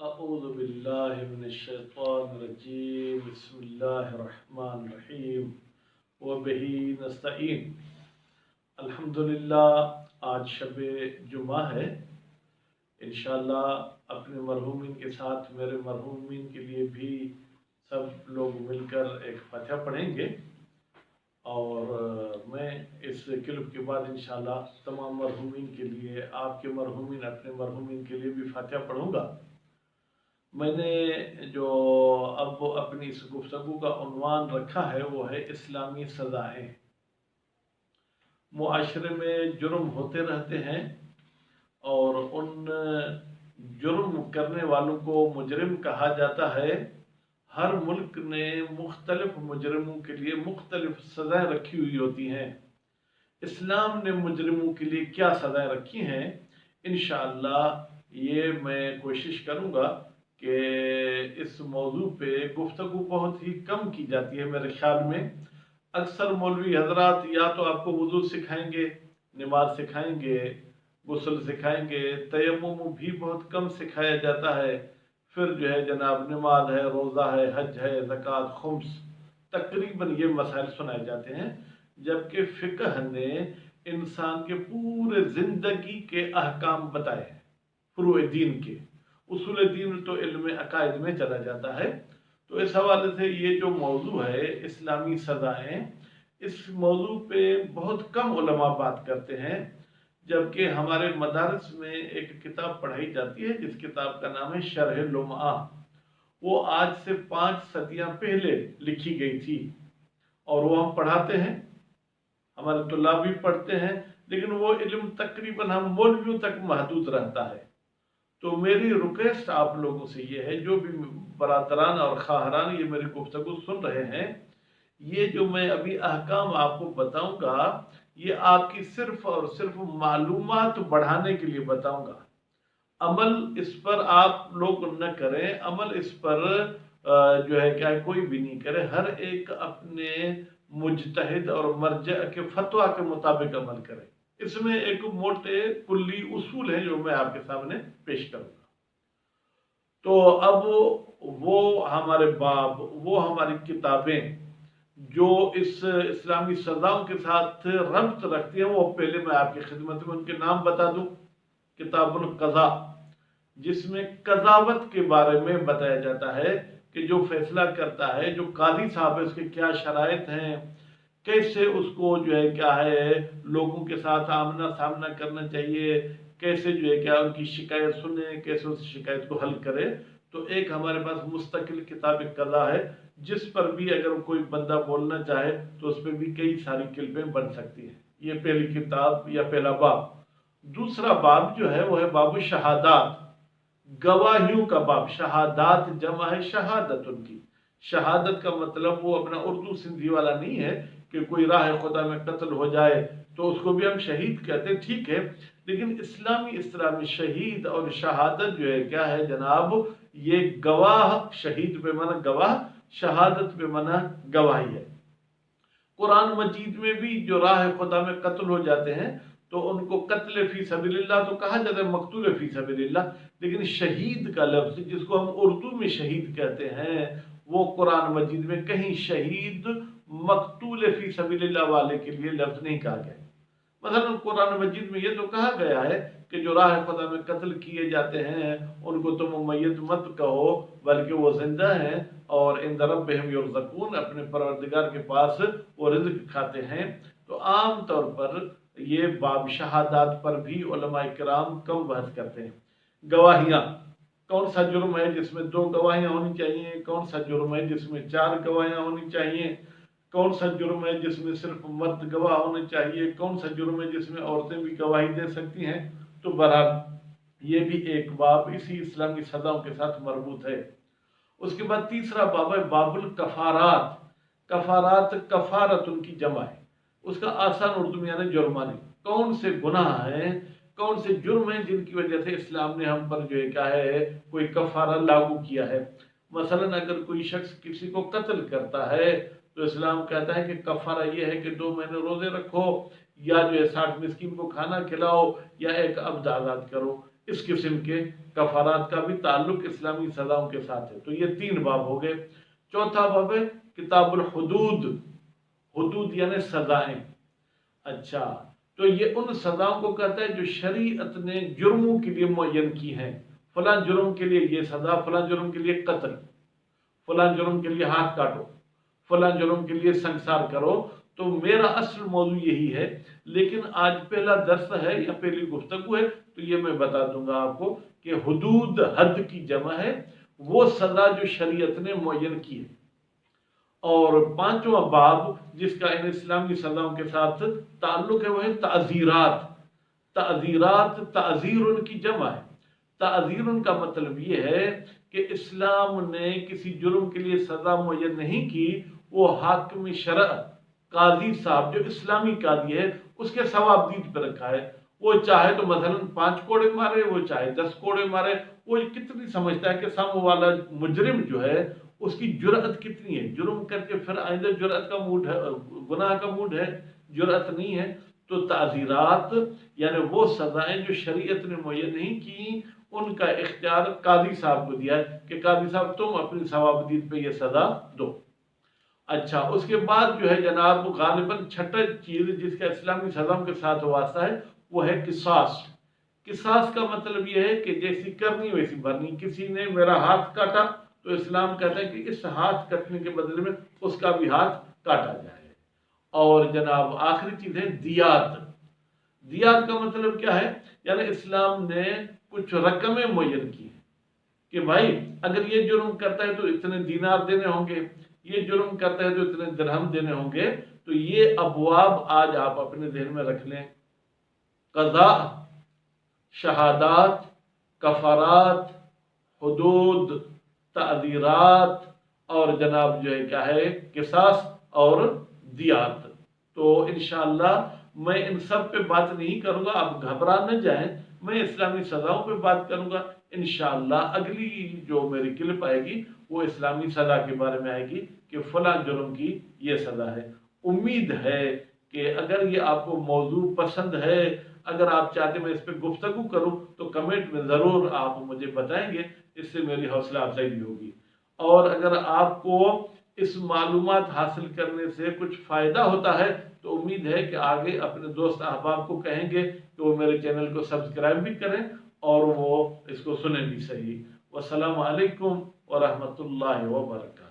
अऊज़ु बिल्लाहि मिनश्शैतानिर्रजीम बिस्मिल्लाहिर्रहमानिर्रहीम व बिही नस्तईन। अल्हम्दुलिल्लाह, आज शब जुमा है। इंशाअल्लाह अपने मरहूमिन के साथ मेरे मरहूमिन के लिए भी सब लोग मिलकर एक फातिहा पढ़ेंगे और मैं इस क्लिप के बाद इंशाअल्लाह तमाम मरहूमिन के लिए, आपके मरहूमिन अपने मरहूमिन के लिए भी फातिहा पढ़ूंगा। मैंने जो अब अपनी इस गुफ्तगू का उन्वान रखा है वो है इस्लामी सज़ाएँ। मुआशरे में जुर्म होते रहते हैं और उन जुर्म करने वालों को मुजरिम कहा जाता है। हर मुल्क ने मुख्तलिफ मुजरिमों के लिए मुख्तलिफ सज़ाएँ रखी हुई होती हैं। इस्लाम ने मुजरिमों के लिए क्या सज़ाएँ रखी हैं, इंशाअल्लाह ये मैं कोशिश करूँगा कि इस मौजू पे गुफ्तगू बहुत ही कम की जाती है मेरे ख्याल में। अक्सर मौलवी हजरात या तो आपको वुज़ू सिखाएंगे, नमाज सिखाएंगे, गुस्ल सिखाएंगे, तयम्मुम भी बहुत कम सिखाया जाता है। फिर जो है जनाब नमाज है, रोज़ा है, हज है, ज़कात, खुम्स, तकरीबन ये मसाइल सुनाए जाते हैं। जबकि फ़िक़्ह ने इंसान के पूरे ज़िंदगी के अहकाम बताए हैं, फ़ुरूए दीन के। उसूल दीन तो इल्म अकायद में चला जाता है। तो इस हवाले से ये जो मौजू है इस्लामी सज़ाएँ, इस मौजू पे बहुत कम उलमा बात करते हैं। जबकि हमारे मदारस में एक किताब पढ़ाई जाती है जिस किताब का नाम है शरह लुमआ। वो आज से 5 सदियाँ पहले लिखी गई थी और वो हम पढ़ाते हैं, हमारे तुल्लाब भी पढ़ते हैं, लेकिन वो इल्म तकरीबन हम मौलवियों तक महदूद रहता है। तो मेरी रिक्वेस्ट आप लोगों से ये है, जो भी बरादरान और खाहरान ये मेरी गुफ्तगू सुन रहे हैं, ये जो मैं अभी अहकाम आपको बताऊंगा ये आपकी सिर्फ और सिर्फ मालूमात बढ़ाने के लिए बताऊंगा। अमल इस पर आप लोग न करें, अमल इस पर जो है क्या कोई भी नहीं करे। हर एक अपने मुजतहिद और मर्जा के फतवा के मुताबिक अमल करे। इसमें एक मोटे कुल्ली उसूल है जो मैं आपके सामने पेश करूंगा। तो अब वो हमारे बाब, वो हमारी किताबें जो इस इस्लामी सज़ाओं के साथ रब्त रखती हैं, वो पहले मैं आपकी खिदमत में उनके नाम बता दूं। किताबुल क़ज़ा, जिसमें कज़ावत के बारे में बताया जाता है कि जो फैसला करता है, जो कादी साहब है, उसके क्या शराइत हैं, कैसे उसको जो है क्या है लोगों के साथ आमना सामना करना चाहिए, कैसे जो है क्या उनकी शिकायत सुने, कैसे उस शिकायत को हल करे। तो एक हमारे पास मुस्तकिल किताब क़ज़ा है जिस पर भी अगर कोई बंदा बोलना चाहे तो उस पर भी कई सारी किल्पें बन सकती हैं। ये पहली किताब या पहला बाब। दूसरा बाब जो है वो है बाबु शहादात, गवाहियों का बाब। शहादात जमा है शहादत उनकी। शहादत का मतलब वो अपना उर्दू सिंधी वाला नहीं है कि कोई राह खुदा में कत्ल हो जाए तो उसको भी हम शहीद कहते हैं, ठीक है। लेकिन इस्लामी इस्लामी शहीद और शहादत जो है क्या है जनाब, ये गवाह, शहीद पे मना गवाह, शहादत पे मना गवाही है। कुरान मजीद में भी जो राह खुदा में कत्ल हो जाते हैं तो उनको कत्ल फी सबीलिल्लाह तो कहा जाता है, मकतूल फी सबीलिल्लाह। लेकिन शहीद का लफ्ज़ जिसको हम उर्दू में शहीद कहते हैं, वो कुरान मजीद में कहीं शहीद मकतूल फी सबीलिल्लाह वाले के लिए लफ्ज़ नहीं कहा गया। मसलन कुरान मजीद में ये तो कहा गया है कि जो राह खुदा में कत्ल किए जाते हैं उनको तुम मय्यत मत कहो, बल्कि वो जिंदा हैं और इंद रब्बिहिम युरज़क़ून, अपने परवरदिगार के पास वो रिज़्क़ खाते हैं। तो आम तौर पर ये बाब शहादात पर भी उलमा इकराम कम बहस करते हैं। गवाहियाँ, कौन सा जुर्म है जिसमें 2 गवाहियाँ होनी चाहिए, कौन सा जुर्म है जिसमें 4 गवाहियाँ होनी चाहिए, कौन सा जुर्म है जिसमें सिर्फ मर्द गवाह होने चाहिए, कौन सा जुर्म है जिसमें औरतें भी गवाही दे सकती हैं। तो बहरहाल ये भी एक बाब इसी इस्लामी सज़ाओं के साथ मरबूत है। उसके बाद तीसरा बाब है बाबुल कफ़ारात। कफ़ारात कफ़ारत उनकी जमा है, उसका आसान उर्दू में यानी जुर्माने। कौन से गुनाह हैं, कौन से जुर्म हैं जिनकी वजह से इस्लाम ने हम पर जो है क्या है कोई कफ़ारा लागू किया है। मसलन अगर कोई शख्स किसी को कत्ल करता है तो इस्लाम कहता है कि कफ़ारा ये है कि 2 महीने रोज़े रखो, या जो है 60 मिस्कीन को खाना खिलाओ, या एक अब्द आज़ाद करो। اس قسم کے کفارات کا بھی تعلق اسلامی سزاؤں کے ساتھ ہے۔ تو یہ 3 باب ہو گئے۔ چوتھا باب ہے کتاب الحدود، حدود یعنی سزائیں۔ اچھا، تو یہ ان سزاؤں کو کہتا ہے جو شریعت نے جرموں کے لیے معین کی ہیں۔ فلاں جرم کے لیے یہ سزا، فلاں جرم کے لیے قتل، فلاں جرم کے لیے ہاتھ کاٹو، فلاں جرم کے لیے سنسار کرو۔ تو میرا اصل موضوع یہی ہے، لیکن آج پہلا درس ہے یا پہلی گفتگو ہے، تو یہ میں بتا دوں گا آپ کو کہ حدود حد کی جمع ہے، وہ سزا جو شریعت نے معین کی ہے۔ اور 5واں باب جس کا ان اسلامی سزاؤں کے ساتھ تعلق ہے وہ ہے تعزیرات۔ تعزیرات تعزیر کی جمع ہے۔ تعزیر کا مطلب یہ ہے کہ اسلام نے کسی جرم کے لیے سزا معین نہیں کی، وہ حاکم شرع قاضی صاحب جو اسلامی قاضی ہے اس کے ثواب دید پہ رکھا ہے۔ وہ چاہے تو مثلا 5 کوڑے مارے، وہ چاہے 10 کوڑے مارے، وہ کتنی سمجھتا ہے کہ سامنے والا مجرم جو ہے اس کی جرأت کتنی ہے، جرم کر کے پھر آئندہ جرأت کا موڈ ہے، گناہ کا موڈ ہے، جرأت نہیں ہے۔ تو تعزیرات یعنی وہ سزائیں جو شریعت نے معین نہیں کی، ان کا اختیار قاضی صاحب کو دیا ہے کہ قاضی صاحب تم اپنی ثواب دید پہ یہ سزا دو۔ اچھا، اس کے بعد جو ہے جناب غالباً چھٹا چیز جس کا اسلامی سزاؤں کے ساتھ واسطہ ہے وہ ہے قصاص۔ قصاص کا مطلب یہ ہے کہ جیسی کرنی ویسی بھرنی۔ کسی نے میرا ہاتھ کاٹا تو اسلام کہتا ہے کہ اس ہاتھ کٹنے کے بدلے میں اس کا بھی ہاتھ کاٹا جائے۔ اور جناب آخری چیز ہے دیات۔ دیات کا مطلب کیا ہے؟ یعنی اسلام نے کچھ رقمیں معین کی کہ بھائی اگر یہ جرم کرتا ہے تو اتنے دینار دینے ہوں گے، یہ جرم کرتا ہے تو اتنے درہم دینے ہوں گے۔ تو یہ ابواب آج آپ اپنے ذہن میں رکھ لیں: قضاء، شہادات، کفارات، حدود، تعزیرات، اور جناب جو ہے کیا ہے قصاص اور دیات۔ تو انشاءاللہ میں ان سب پہ بات نہیں کروں گا، آپ گھبرا نہ جائیں، میں اسلامی سزاؤں پہ بات کروں گا انشاءاللہ۔ اگلی جو میری کلپ آئے گی وہ اسلامی سزا کے بارے میں آئے گی کہ فلاں جرم کی یہ سزا ہے۔ امید ہے کہ اگر یہ آپ کو موضوع پسند ہے، اگر آپ چاہتے میں اس پہ گفتگو کروں تو کمنٹ میں ضرور آپ مجھے بتائیں گے، اس سے میری حوصلہ افزائی بھی ہوگی۔ اور اگر آپ کو اس معلومات حاصل کرنے سے کچھ فائدہ ہوتا ہے تو امید ہے کہ آگے اپنے دوست احباب کو کہیں گے کہ وہ میرے چینل کو سبسکرائب بھی کریں اور وہ اس کو سنیں بھی صحیح۔ والسلام علیکم ورحمۃ اللہ وبرکاتہ۔